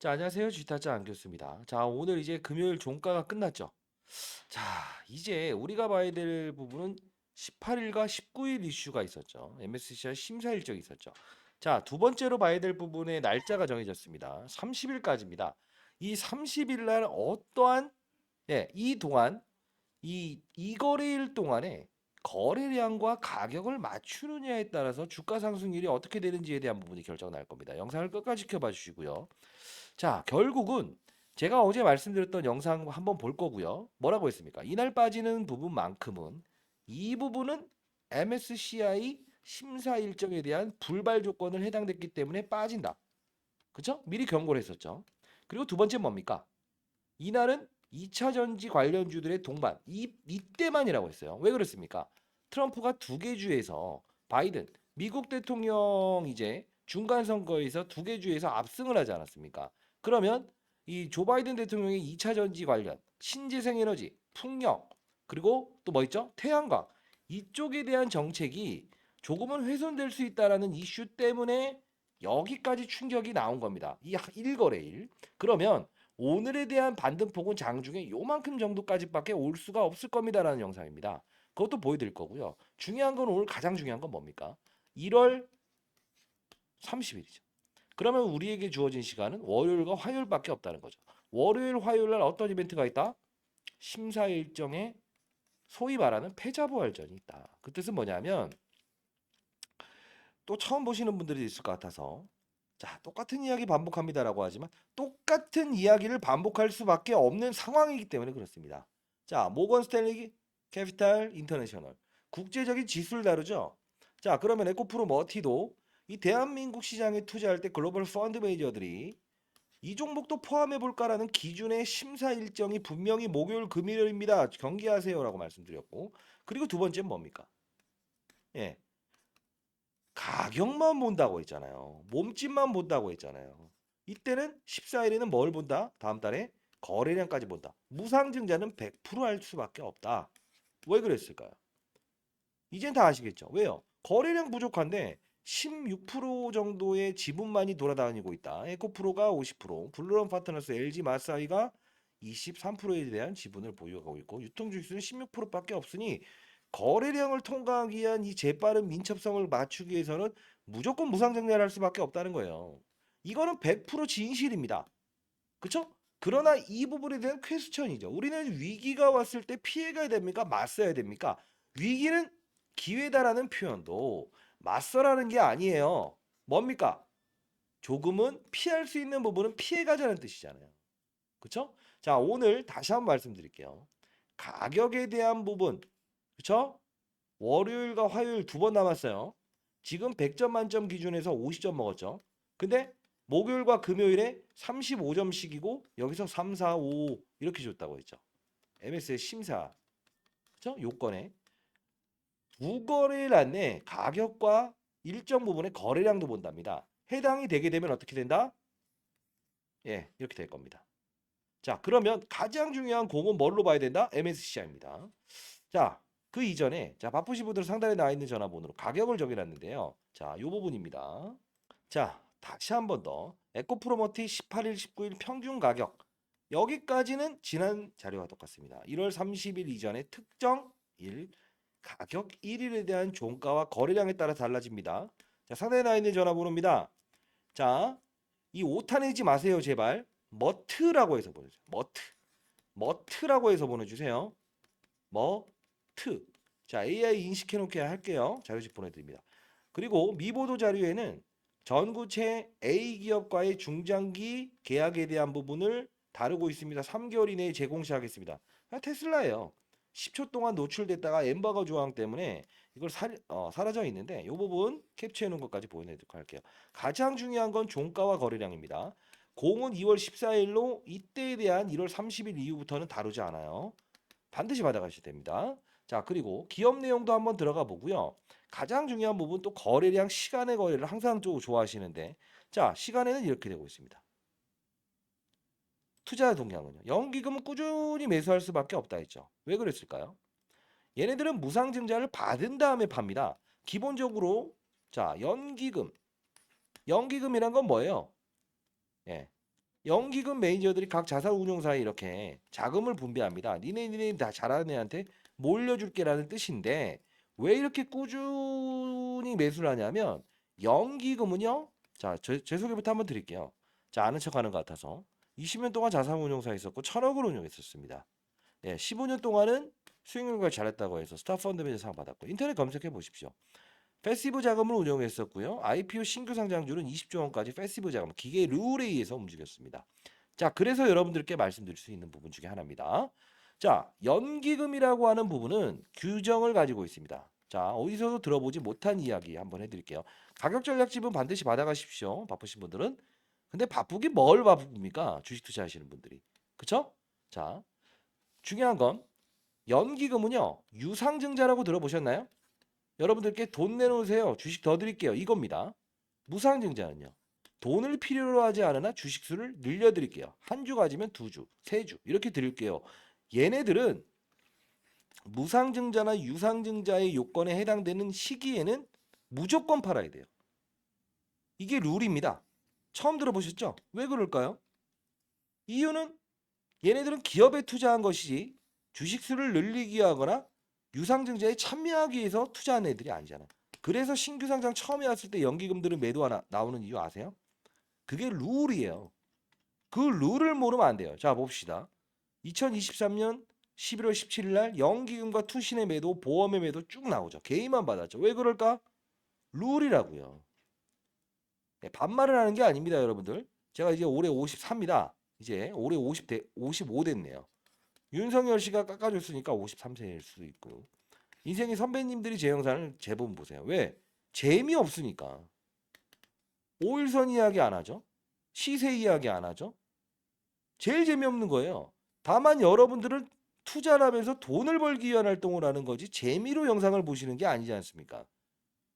자, 안녕하세요. 지타자 안교수입니다. 자, 오늘 이제 금요일 종가가 끝났죠. 자, 이제 우리가 봐야 될 부분은 18일과 19일 이슈가 있었죠. MSCI 심사 일정이 있었죠. 자, 두 번째로 봐야 될 부분의 날짜가 정해졌습니다. 30일까지입니다. 이 30일 날 어떠한 이 동안 이 거래일 동안에 거래량과 가격을 맞추느냐에 따라서 주가 상승률이 어떻게 되는지에 대한 부분이 결정 날 겁니다. 영상을 끝까지 지켜봐 주시고요. 자, 결국은 제가 어제 말씀드렸던 영상 한번 볼 거고요. 뭐라고 했습니까? 이날 빠지는 부분만큼은 이 부분은 MSCI 심사 일정에 대한 불발 조건을 해당됐기 때문에 빠진다. 그쵸? 미리 경고를 했었죠. 그리고 두 번째 뭡니까? 이날은 2차 전지 관련주들의 동반. 이때만이라고 했어요. 왜 그렇습니까? 트럼프가 두 개 주에서 바이든 미국 대통령 이제 중간 선거에서 두 개 주에서 압승을 하지 않았습니까? 그러면 이 조 바이든 대통령의 2차 전지 관련 신재생 에너지, 풍력, 그리고 또 뭐 있죠? 태양광 이쪽에 대한 정책이 조금은 훼손될 수 있다라는 이슈 때문에 여기까지 충격이 나온 겁니다. 이 일거래일. 그러면 오늘에 대한 반등폭은 장중에 요만큼 정도까지밖에 올 수가 없을 겁니다라는 영상입니다. 그것도 보여드릴 거고요. 중요한 건 오늘 가장 중요한 건 뭡니까? 1월 30일이죠. 그러면 우리에게 주어진 시간은 월요일과 화요일밖에 없다는 거죠. 월요일, 화요일 날 어떤 이벤트가 있다? 심사 일정에 소위 말하는 패자부활전이 있다. 그 뜻은 뭐냐면 또 처음 보시는 분들이 있을 것 같아서 자, 똑같은 이야기 반복합니다라고 하지만 똑같은 이야기를 반복할 수밖에 없는 상황이기 때문에 그렇습니다. 자, 모건 스탠리 캐피탈 인터내셔널 국제적인 지수를 다루죠. 자, 그러면 에코프로 머티도 이 대한민국 시장에 투자할 때 글로벌 펀드 매니저들이 이 종목도 포함해 볼까라는 기준의 심사 일정이 분명히 목요일 금요일입니다. 경계하세요라고 말씀드렸고 그리고 두 번째는 뭡니까? 예, 가격만 본다고 했잖아요. 몸집만 본다고 했잖아요. 이때는 14일에는 뭘 본다? 다음 달에 거래량까지 본다. 무상증자는 100%할 수밖에 없다. 왜 그랬을까요? 이젠 다 아시겠죠? 왜요? 거래량 부족한데 16% 정도의 지분만이 돌아다니고 있다. 에코프로가 50%, 블루런 파트너스, LG 마사이가 23%에 대한 지분을 보유하고 있고 유통주식수는 16%밖에 없으니 거래량을 통과하기 위한 이 재빠른 민첩성을 맞추기 위해서는 무조건 무상증자를 할 수밖에 없다는 거예요. 이거는 100% 진실입니다. 그쵸? 그러나 이 부분에 대한 퀘스천이죠. 우리는 위기가 왔을 때 피해가야 됩니까? 맞서야 됩니까? 위기는 기회다라는 표현도 맞서라는 게 아니에요. 뭡니까? 조금은 피할 수 있는 부분은 피해가자는 뜻이잖아요. 그쵸? 자, 오늘 다시 한번 말씀드릴게요. 가격에 대한 부분, 그쵸? 월요일과 화요일 두 번 남았어요. 지금 100점 만점 기준에서 50점 먹었죠. 근데 목요일과 금요일에 35점씩이고 여기서 3, 4, 5 이렇게 줬다고 했죠. MS의 심사 그죠? 요건에 두 거래일 안에 가격과 일정 부분의 거래량도 본답니다. 해당이 되게 되면 어떻게 된다? 예, 이렇게 될 겁니다. 자, 그러면 가장 중요한 공은 뭘로 봐야 된다? MSCI입니다. 자, 그 이전에 자 바쁘신 분들은 상단에 나와 있는 전화번호로 가격을 정해놨는데요. 자, 요 부분입니다. 자, 다시 한 번 더 에코프로머티 18일, 19일 평균 가격 여기까지는 지난 자료와 똑같습니다. 1월 30일 이전에 특정 일 가격 1일에 대한 종가와 거래량에 따라 달라집니다. 자, 상단에 나와 있는 전화번호입니다. 자, 이 오타내지 마세요, 제발. 머트라고 해서 보내주세요. 머트라고 해서 보내주세요. 머트. 자, AI 인식해 놓게 할게요. 자료집 보내드립니다. 그리고 미보도 자료에는 전구체 A 기업과의 중장기 계약에 대한 부분을 다루고 있습니다. 3개월 이내에 제공 시하겠습니다. 테슬라예요. 10초 동안 노출됐다가 엠버거 조항 때문에 이걸 사라져 있는데 이 부분 캡처해 놓은 것까지 보여드리도록 할게요. 가장 중요한 건 종가와 거래량입니다. 공은 2월 14일로 이때에 대한 1월 30일 이후부터는 다루지 않아요. 반드시 받아가셔야 됩니다. 자, 그리고 기업 내용도 한번 들어가 보고요. 가장 중요한 부분 또 거래량 시간의 거래를 항상 좀 좋아하시는데 자, 시간에는 이렇게 되고 있습니다. 투자 동향은요. 연기금은 꾸준히 매수할 수밖에 없다 했죠. 왜 그랬을까요? 얘네들은 무상증자를 받은 다음에 팝니다. 기본적으로 자, 연기금이란 건 뭐예요? 예. 연기금 매니저들이 각 자산운용사에 이렇게 자금을 분배합니다. 니네 다 잘하는 애한테 몰려줄게라는 뜻인데 왜 이렇게 꾸준히 매수를 하냐면 연기금은요. 자, 제 소개부터 한번 드릴게요. 자, 아는 척하는 것 같아서 20년 동안 자산운용사에 있었고 1,000억을 운용했었습니다. 예, 15년 동안은 수익률과 잘했다고 해서 스타펀드 매니저 상 받았고 인터넷 검색해 보십시오. 패시브 자금을 운용했었고요. IPO 신규 상장률은 20조 원까지 패시브 자금, 기계 룰에 의해서 움직였습니다. 자, 그래서 여러분들께 말씀드릴 수 있는 부분 중에 하나입니다. 자, 연기금이라고 하는 부분은 규정을 가지고 있습니다. 자, 어디서도 들어보지 못한 이야기 한번 해드릴게요. 가격 전략집은 반드시 받아가십시오. 바쁘신 분들은. 근데 바쁘긴 뭘 바쁩니까? 주식 투자하시는 분들이. 그쵸? 자, 중요한 건 연기금은요. 유상증자라고 들어보셨나요? 여러분들께 돈 내놓으세요. 주식 더 드릴게요. 이겁니다. 무상증자는요. 돈을 필요로 하지 않으나 주식수를 늘려드릴게요. 한 주 가지면 2주, 3주 이렇게 드릴게요. 얘네들은 무상증자나 유상증자의 요건에 해당되는 시기에는 무조건 팔아야 돼요. 이게 룰입니다. 처음 들어보셨죠? 왜 그럴까요? 이유는 얘네들은 기업에 투자한 것이지 주식수를 늘리기 하거나 유상증자에 참여하기 위해서 투자한 애들이 아니잖아요. 그래서 신규 상장 처음에 왔을 때 연기금들은 매도 하나 나오는 이유 아세요? 그게 룰이에요. 그 룰을 모르면 안 돼요. 자, 봅시다. 2023년 11월 17일 날 연기금과 투신의 매도, 보험의 매도 쭉 나오죠. 개인만 받았죠. 왜 그럴까? 룰이라고요. 네, 반말을 하는 게 아닙니다, 여러분들. 제가 이제 올해 54입니다. 이제 올해 55 됐네요. 윤석열 씨가 깎아줬으니까 53세일 수도 있고. 인생의 선배님들이 제 영상을 제본 보세요. 왜? 재미없으니까. 오일선 이야기 안 하죠. 시세 이야기 안 하죠. 제일 재미없는 거예요. 다만 여러분들은 투자를 하면서 돈을 벌기 위한 활동을 하는 거지 재미로 영상을 보시는 게 아니지 않습니까?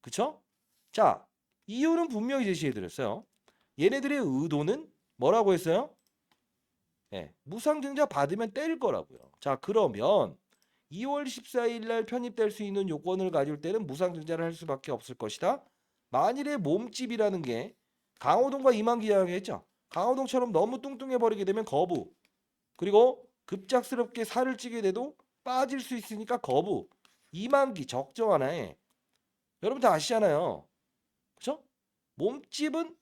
그쵸? 자, 이유는 분명히 제시해 드렸어요. 얘네들의 의도는 뭐라고 했어요? 네, 무상증자 받으면 뗄 거라고요. 자, 그러면 2월 14일 날 편입될 수 있는 요건을 가질 때는 무상증자를 할 수밖에 없을 것이다. 만일에 몸집이라는 게 강호동과 이만기 이야기했죠. 강호동처럼 너무 뚱뚱해 버리게 되면 거부. 그리고 급작스럽게 살을 찌게 돼도 빠질 수 있으니까 거부. 이만기 적정 하나에 여러분 다 아시잖아요. 그렇죠? 몸집은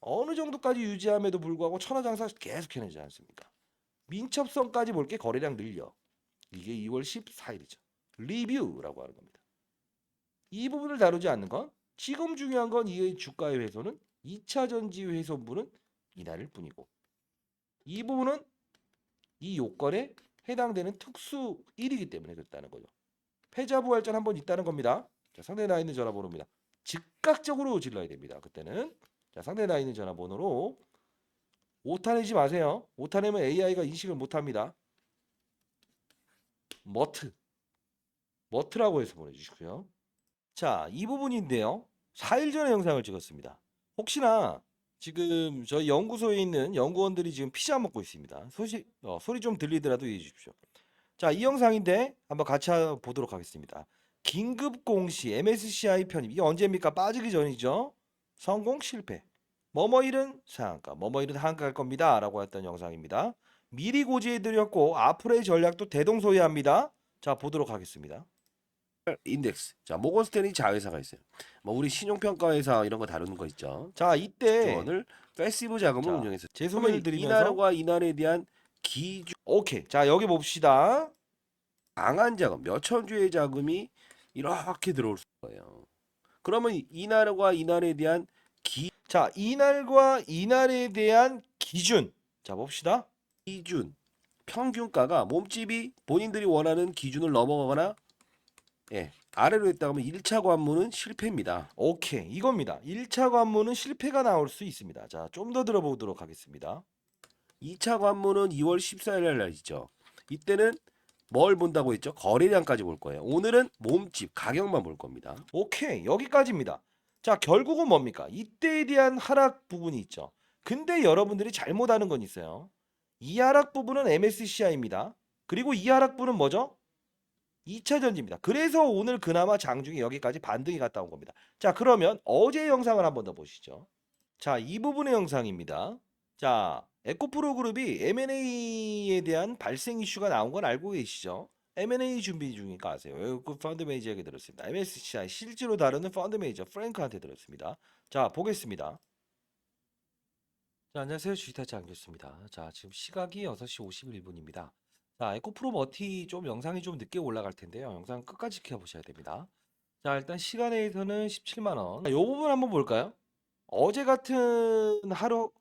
어느 정도까지 유지함에도 불구하고 천하장사 계속 해내지 않습니까? 민첩성까지 볼 게 거래량 늘려. 이게 2월 14일이죠. 리뷰라고 하는 겁니다. 이 부분을 다루지 않는 건 지금 중요한 건 이 주가의 훼손은 2차 전지 훼손분은 이날일 뿐이고 이 부분은 이 요건에 해당되는 특수 1이기 때문에 그렇다는 거죠. 패자부활전 한번 있다는 겁니다. 자, 상대에 나 있는 전화번호입니다. 즉각적으로 질러야 됩니다. 그때는 자, 상대에 나 있는 전화번호로 오타내지 마세요. 오타내면 AI가 인식을 못합니다. 머트라고 해서 보내주시고요. 자, 이 부분인데요. 4일 전에 영상을 찍었습니다. 혹시나 지금 저희 연구소에 있는 연구원들이 지금 피자 먹고 있습니다. 소리 좀 들리더라도 이해해 주십시오. 자, 이 영상인데 한번 같이 보도록 하겠습니다. 긴급 공시 MSCI 편입. 이게 언제입니까? 빠지기 전이죠. 성공 실패. 뭐뭐일은 상한가, 뭐뭐일은 하한가 갈 겁니다. 라고 했던 영상입니다. 미리 고지해 드렸고 앞으로의 전략도 대동소이합니다. 자, 보도록 하겠습니다. 인덱스. 자, 모건스탠리 자회사가 있어요. 뭐 우리 신용평가 회사 이런 거 다루는 거 있죠. 자, 이때 조언을 패시브 자금을 자, 운영해서 제 소개를 그러면 드리면서 이날과 이날에 대한 기준 오케이. 자, 여기 봅시다. 강한 자금, 몇천 주의 자금이 이렇게 들어올 수 있어요. 그러면 이날과 이날에 대한 자, 이날과 이날에 대한 기준. 자, 봅시다. 기준 평균가가 몸집이 본인들이 원하는 기준을 넘어가거나 아래로 했다 하면 1차 관문은 실패입니다. 오케이. 이겁니다. 1차 관문은 실패가 나올 수 있습니다. 자, 좀 더 들어보도록 하겠습니다. 2차 관문은 2월 14일 날이죠. 이때는 뭘 본다고 했죠? 거래량까지 볼 거예요. 오늘은 몸집, 가격만 볼 겁니다. 오케이. 여기까지입니다. 자, 결국은 뭡니까? 이때에 대한 하락 부분이 있죠. 근데 여러분들이 잘못 아는 건 있어요. 이 하락 부분은 MSCI입니다. 그리고 이 하락 부분은 뭐죠? 2차 전지입니다. 그래서 오늘 그나마 장중에 여기까지 반등이 갔다 온 겁니다. 자, 그러면 어제 영상을 한번 더 보시죠. 자, 이 부분의 영상입니다. 자, 에코프로 그룹이 M&A에 대한 발생 이슈가 나온 건 알고 계시죠? M&A 준비 중이니까 아세요. 외국 펀드 매니저에게 들었습니다. MSCI 실제로 다루는 펀드 매니저 프랭크한테 들었습니다. 자, 보겠습니다. 자, 안녕하세요. 주식타치 안겼습니다. 자, 지금 시각이 6시 51분입니다. 자, 에코프로 머티 좀 영상이 좀 늦게 올라갈 텐데요. 영상 끝까지 지켜보셔야 됩니다. 자, 일단 시간에서는 17만 원. 이 부분 한번 볼까요? 어제 같은 하루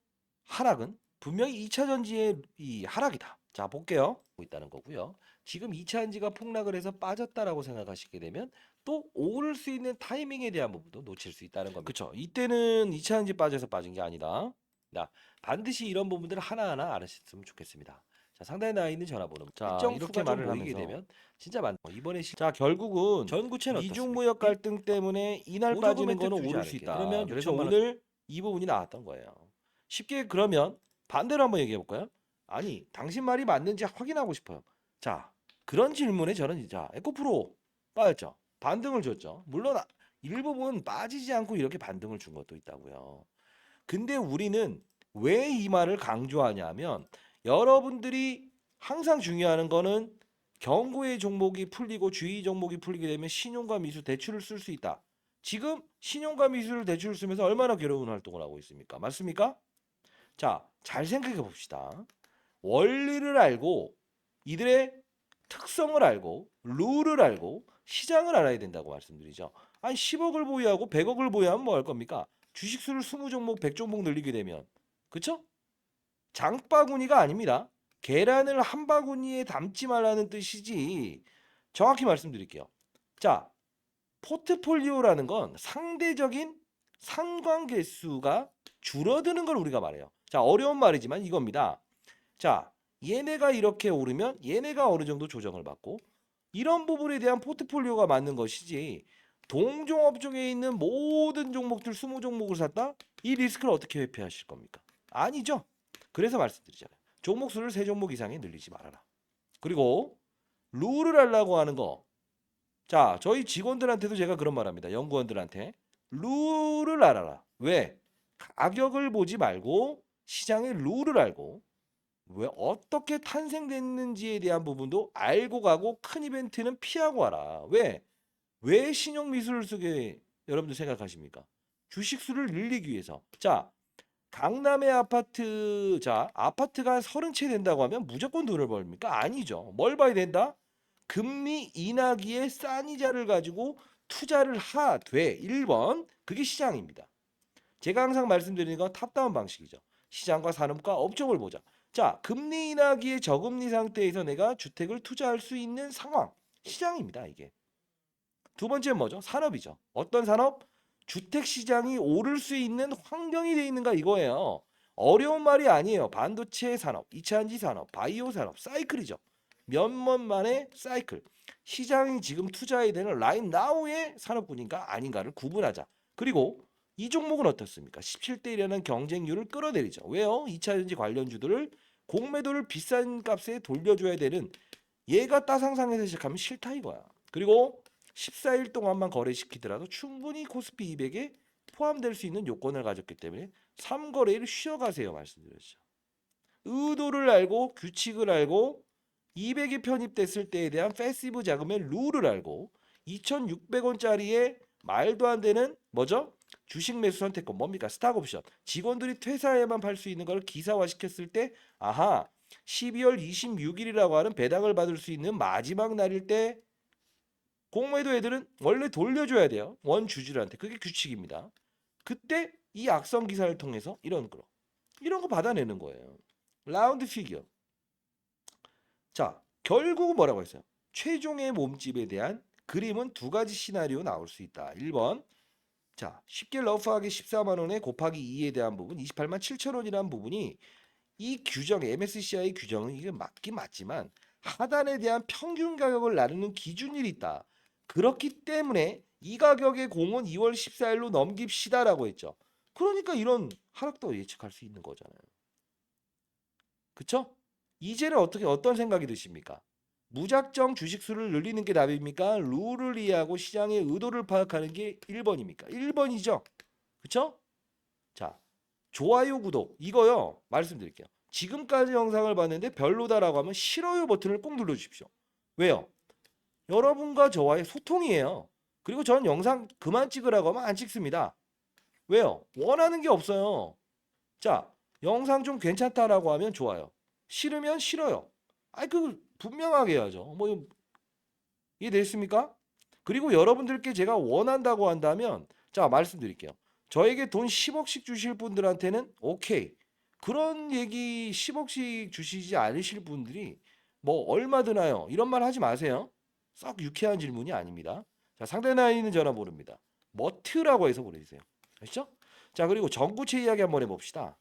하락은 분명히 2차 전지의 이 하락이다. 자, 볼게요. 보고 있다는 거고요. 지금 2차 전지가 폭락을 해서 빠졌다라고 생각하시게 되면 또 오를 수 있는 타이밍에 대한 부분도 놓칠 수 있다는 겁니다. 그렇죠. 이때는 2차 전지 빠져서 빠진 게 아니다. 자, 반드시 이런 부분들을 하나하나 알아셨으면 좋겠습니다. 자, 상단에 나와 있는 전화번호. 자, 일정 이렇게 수가 좀 말을 보이게 하면서 되면 진짜 이번에 자, 결국은 전구체는 미중 어떻습니까? 무역 갈등 때문에 이날 보조금 빠지는 혜택 거는 주지 오를 수 않을게. 있다. 그러면 그래서 6천만 원. 오늘 이 부분이 나왔던 거예요. 쉽게 그러면 반대로 한번 얘기해 볼까요? 아니, 당신 말이 맞는지 확인하고 싶어요. 자, 그런 질문에 저는 자, 에코프로 빠졌죠. 반등을 줬죠. 물론 일부분 빠지지 않고 이렇게 반등을 준 것도 있다고요. 근데 우리는 왜 이 말을 강조하냐면 여러분들이 항상 중요한 거는 경고의 종목이 풀리고 주의 종목이 풀리게 되면 신용과 미수 대출을 쓸 수 있다. 지금 신용과 미수를 대출을 쓰면서 얼마나 괴로운 활동을 하고 있습니까? 맞습니까? 자, 잘 생각해 봅시다. 원리를 알고 이들의 특성을 알고 룰을 알고 시장을 알아야 된다고 말씀드리죠. 아니 10억을 보유하고 100억을 보유하면 뭐 할 겁니까? 주식수를 20종목, 100종목 늘리게 되면 그쵸? 장바구니가 아닙니다. 계란을 한 바구니에 담지 말라는 뜻이지. 정확히 말씀드릴게요. 자, 포트폴리오라는 건 상대적인 상관 개수가 줄어드는 걸 우리가 말해요. 자, 어려운 말이지만 이겁니다. 자, 얘네가 이렇게 오르면 얘네가 어느 정도 조정을 받고 이런 부분에 대한 포트폴리오가 맞는 것이지 동종업종에 있는 모든 종목들 20종목을 샀다? 이 리스크를 어떻게 회피하실 겁니까? 아니죠. 그래서 말씀드리잖아요. 종목 수를 3종목 이상에 늘리지 말아라. 그리고 룰을 하려고 하는 거. 자, 저희 직원들한테도 제가 그런 말합니다. 연구원들한테. 룰을 알아라. 왜? 가격을 보지 말고 시장의 룰을 알고 왜 어떻게 탄생됐는지에 대한 부분도 알고 가고 큰 이벤트는 피하고 와라. 왜? 왜 신용 미술을 쓰게 여러분들 생각하십니까? 주식 수를 늘리기 위해서. 자, 강남의 아파트, 자, 아파트가 30채 된다고 하면 무조건 돈을 벌입니까? 아니죠. 뭘 봐야 된다? 금리 인하기에 싼 이자를 가지고 투자를 하되 1번 그게 시장입니다. 제가 항상 말씀드리는 건 탑다운 방식이죠. 시장과 산업과 업종을 보자. 자, 금리 인하기의 저금리 상태에서 내가 주택을 투자할 수 있는 상황. 시장입니다, 이게. 두 번째는 뭐죠? 산업이죠. 어떤 산업? 주택 시장이 오를 수 있는 환경이 돼 있는가 이거예요. 어려운 말이 아니에요. 반도체 산업, 2차전지 산업, 바이오 산업, 사이클이죠. 몇 년만의 사이클. 시장이 지금 투자해야 되는 라인 나우의 산업군인가 아닌가를 구분하자. 그리고 이 종목은 어떻습니까? 17대 1이라는 경쟁률을 끌어내리죠. 왜요? 2차전지 관련주들을 공매도를 비싼 값에 돌려줘야 되는 얘가 따상상에서 시작하면 싫다 이거야. 그리고 14일 동안만 거래시키더라도 충분히 코스피 200에 포함될 수 있는 요건을 가졌기 때문에 3거래를 쉬어가세요 말씀드렸죠. 의도를 알고 규칙을 알고 200이 편입됐을 때에 대한 패시브 자금의 룰을 알고 2,600원짜리의 말도 안 되는 뭐죠? 주식 매수 선택권 뭡니까? 스탁옵션. 직원들이 퇴사해야만 팔 수 있는 걸 기사화 시켰을 때 아하 12월 26일이라고 하는 배당을 받을 수 있는 마지막 날일 때 공매도 애들은 원래 돌려줘야 돼요. 원주주들한테. 그게 규칙입니다. 그때 이 악성 기사를 통해서 이런 거 받아내는 거예요. 라운드 피겨. 자, 결국은 뭐라고 했어요? 최종의 몸집에 대한 그림은 두 가지 시나리오 나올 수 있다. 1번. 자, 쉽게 러프하게 14만 원에 곱하기 2에 대한 부분 28만 7천 원이라는 부분이 이 규정 MSCI 규정은 이게 맞긴 맞지만 하단에 대한 평균 가격을 나누는 기준일이 있다. 그렇기 때문에 이 가격의 공은 2월 14일로 넘깁시다라고 했죠. 그러니까 이런 하락도 예측할 수 있는 거잖아요. 그쵸? 이제는 어떤 생각이 드십니까? 무작정 주식수를 늘리는 게 답입니까? 룰을 이해하고 시장의 의도를 파악하는 게 1번입니까? 1번이죠. 그쵸? 자, 좋아요, 구독 이거요. 말씀드릴게요. 지금까지 영상을 봤는데 별로다라고 하면 싫어요 버튼을 꼭 눌러주십시오. 왜요? 여러분과 저와의 소통이에요. 그리고 전 영상 그만 찍으라고 하면 안 찍습니다. 왜요? 원하는 게 없어요. 자, 영상 좀 괜찮다라고 하면 좋아요. 싫으면 싫어요. 아이 그 분명하게 해야죠. 뭐 이해됐습니까? 그리고 여러분들께 제가 원한다고 한다면 자 말씀드릴게요. 저에게 돈 10억씩 주실 분들한테는 오케이. 그런 얘기 10억씩 주시지 않으실 분들이 뭐 얼마 드나요? 이런 말 하지 마세요. 썩 유쾌한 질문이 아닙니다. 자 상대 나이는 전화 모릅니다. 머트라고 해서 보내주세요. 아시죠? 자 그리고 전구체 이야기 한번 해봅시다.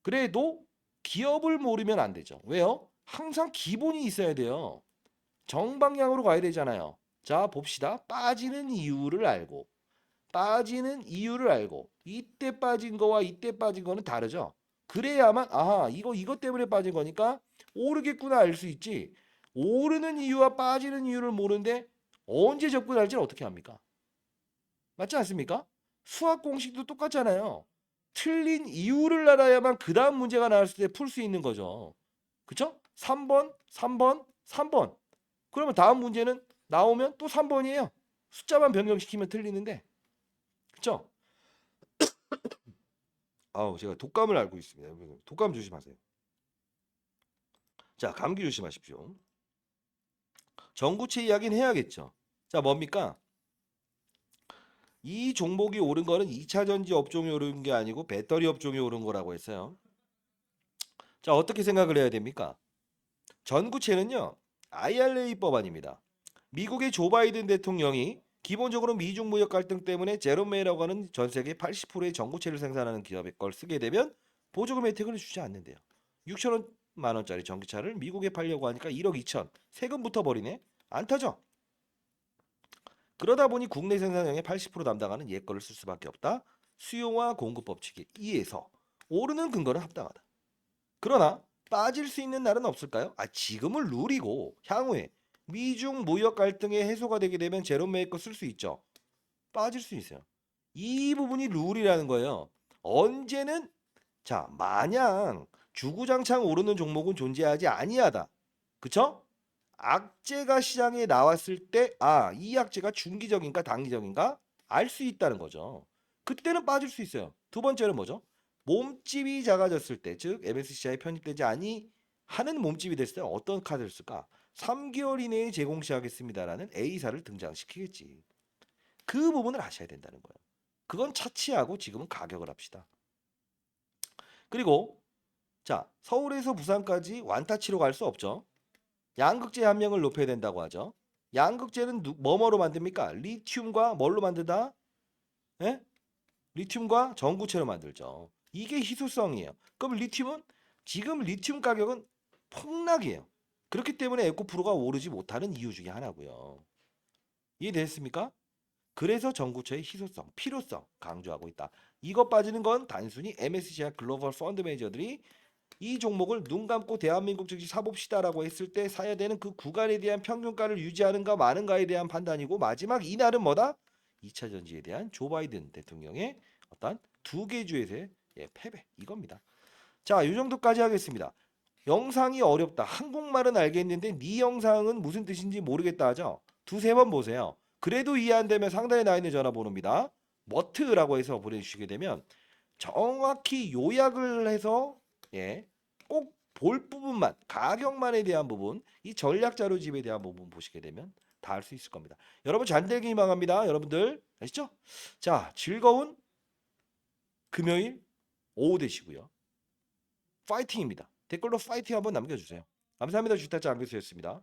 그래도 기업을 모르면 안 되죠. 왜요? 항상 기본이 있어야 돼요. 정방향으로 가야 되잖아요. 자, 봅시다. 빠지는 이유를 알고, 이때 빠진 거와 이때 빠진 거는 다르죠. 그래야만, 아하, 이것 때문에 빠진 거니까 오르겠구나 알 수 있지. 오르는 이유와 빠지는 이유를 모르는데 언제 접근할지는 어떻게 합니까? 맞지 않습니까? 수학 공식도 똑같잖아요. 틀린 이유를 알아야만 그 다음 문제가 나왔을 때 풀 수 있는 거죠. 그쵸? 3번, 3번, 3번. 그러면 다음 문제는 나오면 또 3번이에요. 숫자만 변경시키면 틀리는데. 그쵸? 아우, 제가 독감을 앓고 있습니다. 독감 조심하세요. 자, 감기 조심하십시오. 전구체 이야기는 해야겠죠. 자, 뭡니까? 이 종목이 오른 거는 2차 전지 업종이 오른 게 아니고 배터리 업종이 오른 거라고 했어요. 자, 어떻게 생각을 해야 됩니까? 전구체는요. IRA 법안입니다. 미국의 조 바이든 대통령이 기본적으로 미중 무역 갈등 때문에 제롬 메이라고 하는 전 세계 80%의 전구체를 생산하는 기업의 걸 쓰게 되면 보조금 혜택을 주지 않는데요. 6천만 원짜리 전기차를 미국에 팔려고 하니까 1억 2천 세금부터 버리네. 안 타죠. 그러다 보니 국내 생산량의 80% 담당하는 옛 거를 쓸 수밖에 없다. 수요와 공급 법칙에 의해서 오르는 근거는 합당하다. 그러나 빠질 수 있는 날은 없을까요? 지금은 룰이고 향후에 미중 무역 갈등의 해소가 되게 되면 제롬 메이커 쓸 수 있죠. 빠질 수 있어요. 이 부분이 룰이라는 거예요. 언제는 자 마냥 주구장창 오르는 종목은 존재하지 아니하다. 그쵸? 악재가 시장에 나왔을 때 이 악재가 중기적인가 단기적인가 알 수 있다는 거죠. 그때는 빠질 수 있어요. 두 번째는 뭐죠? 몸집이 작아졌을 때, 즉 MSCI에 편입되지 하는 몸집이 됐을 때 어떤 카드를 쓸까? 3개월 이내에 제공 시하겠습니다라는 A사를 등장시키겠지. 그 부분을 아셔야 된다는 거예요. 그건 차치하고 지금은 가격을 합시다. 그리고 자 서울에서 부산까지 완타치로 갈 수 없죠. 양극재 함량을 높여야 된다고 하죠. 양극재는 뭐로 만듭니까? 리튬과 뭘로 만든다? 예? 리튬과 전구체로 만들죠. 이게 희소성이에요. 그럼 리튬은 지금 리튬 가격은 폭락이에요. 그렇기 때문에 에코프로가 오르지 못하는 이유 중에 하나고요. 이해됐습니까? 그래서 전구체의 희소성, 필요성 강조하고 있다. 이거 빠지는 건 단순히 MSCI 글로벌 펀드 매니저들이 이 종목을 눈 감고 대한민국 증시 사봅시다라고 했을 때 사야 되는 그 구간에 대한 평균가를 유지하는가 마는가에 대한 판단이고 마지막 이날은 뭐다? 2차 전지에 대한 조 바이든 대통령의 어떤 두 개 주에서의 패배 이겁니다. 자, 이 정도까지 하겠습니다. 영상이 어렵다. 한국말은 알겠는데 네 영상은 무슨 뜻인지 모르겠다 하죠. 두세 번 보세요. 그래도 이해 안 되면 상단에 나와 있는 전화번호입니다. 머트라고 해서 보내주시게 되면 정확히 요약을 해서 꼭 볼 부분만 가격만에 대한 부분 이 전략 자료집에 대한 부분 보시게 되면 다 알 수 있을 겁니다. 여러분 잘 되길 희망합니다. 여러분들 아시죠? 자 즐거운 금요일 오후 되시고요. 파이팅입니다. 댓글로 파이팅 한번 남겨주세요. 감사합니다. 주택자 안교수였습니다.